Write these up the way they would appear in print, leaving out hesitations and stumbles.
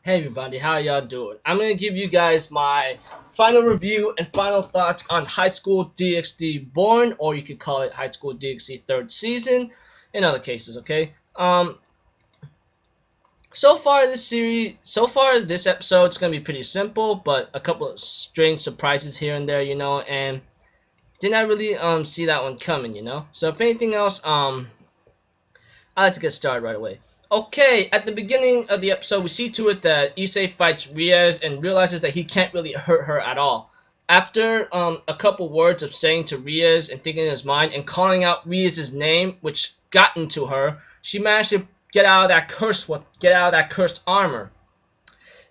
Hey everybody, how y'all doing? I'm gonna give you guys my final review and final thoughts on High School DxD BorN, or you could call it High School DxD third season, in other cases. Okay. So far this episode's gonna be pretty simple, but a couple of strange surprises here and there, and did not really see that one coming, So if anything else, I'd like to get started right away. Okay, at the beginning of the episode, we see to it that Issei fights Riaz and realizes that he can't really hurt her at all. After a couple words of saying to Riaz and thinking in his mind and calling out Riaz's name, which got into her, she managed to get out of that cursed armor.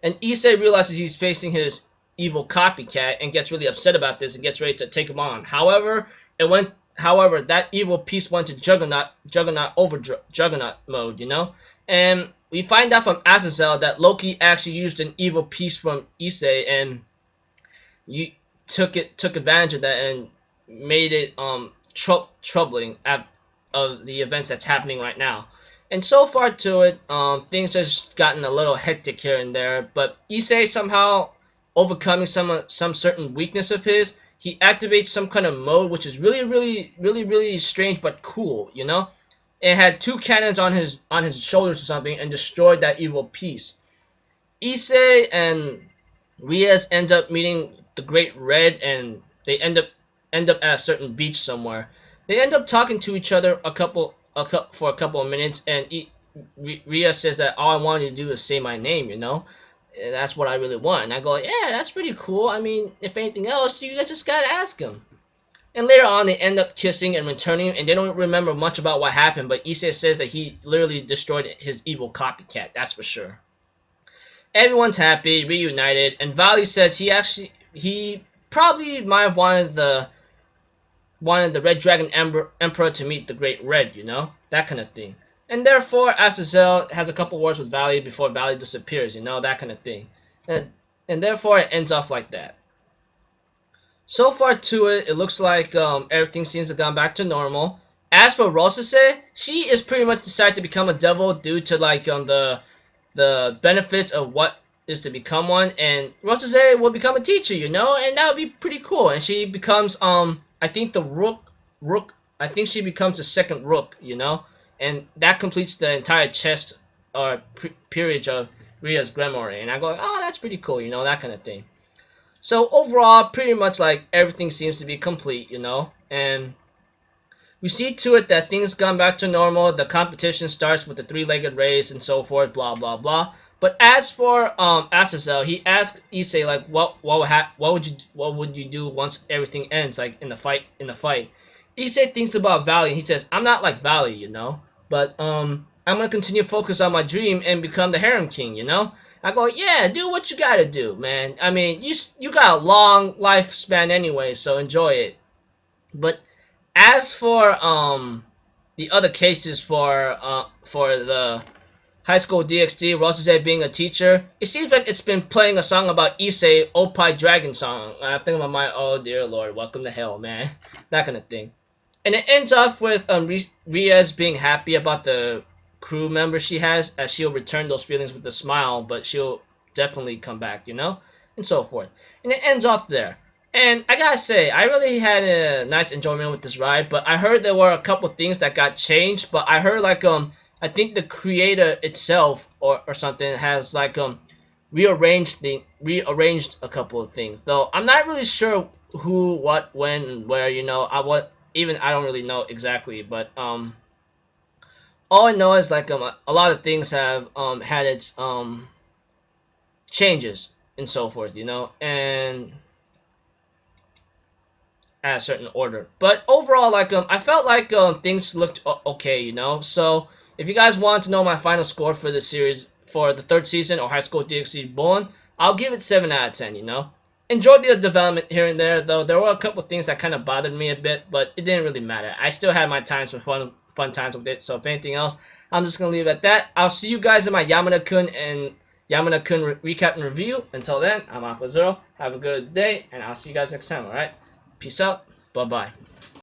And Issei realizes he's facing his evil copycat and gets really upset about this and gets ready to take him on. However, that evil piece went to Juggernaut mode, And we find out from Azazel that Loki actually used an evil piece from Issei and you took advantage of that and made it troubling of the events that's happening right now. And so far to it, things has gotten a little hectic here and there, but Issei somehow overcoming some certain weakness of his, he activates some kind of mode which is really strange but cool, It had two cannons on his shoulders or something and destroyed that evil piece. Issei and Riaz end up meeting the Great Red and they end up at a certain beach somewhere. They end up talking to each other for a couple of minutes, and Riaz says that all I wanted to do is say my name, And that's what I really want. And I go, yeah, that's pretty cool. I mean, if anything else, you guys just gotta ask him. And later on, they end up kissing and returning, and they don't remember much about what happened, but Issei says that he literally destroyed his evil copycat, that's for sure. Everyone's happy, reunited, and Valley says he probably might have wanted the Red Dragon Emperor to meet the Great Red, That kind of thing. And therefore, Azazel has a couple words with Valley before Valley disappears, that kind of thing. And therefore, it ends off like that. So far to it, it looks like everything seems to have gone back to normal. As for Rosase, she is pretty much decided to become a devil due to the benefits of what is to become one. And Rosase will become a teacher, and that would be pretty cool. And she becomes I think the rook. I think she becomes the second rook, And that completes the entire chest or peerage of Ria's Grimoire. And I go, oh, that's pretty cool, that kind of thing. So overall, pretty much like everything seems to be complete, And we see to it that things gone back to normal. The competition starts with the three-legged race and so forth, blah blah blah. But as for Azazel, he asked Issei like, what would you do once everything ends, like in the fight? Issei thinks about Valley, and he says, I'm not like Valley, but I'm gonna continue to focus on my dream and become the Harem King, I go, yeah, do what you gotta do, man. I mean, you got a long lifespan anyway, so enjoy it. But as for the other cases for the High School DxD, Rosase being a teacher, it seems like it's been playing a song about Issei, Opie Dragon song. I think in my mind, oh dear lord, welcome to hell, man. That kind of thing. And it ends off with Riaz being happy about the crew member she has, as she'll return those feelings with a smile, but she'll definitely come back, and so forth. And it ends off there. And I gotta say, I really had a nice enjoyment with this ride, but I heard there were a couple things that got changed, but I heard like I think the creator itself or something has like rearranged a couple of things. Though I'm not really sure who, what, when, and where, I don't really know exactly, but all I know is like a lot of things have had its changes and so forth, and at a certain order. But overall, like I felt like things looked okay, So if you guys want to know my final score for the series for the third season or High School DxD BorN, I'll give it 7 out of 10, Enjoyed the development here and there, though there were a couple things that kind of bothered me a bit, but it didn't really matter. I still had my times for fun times with it, so if anything else, I'm just going to leave it at that. I'll see you guys in my Yamada-kun recap and review. Until then, I'm Aqua Zero. Have a good day, and I'll see you guys next time, alright? Peace out. Bye-bye.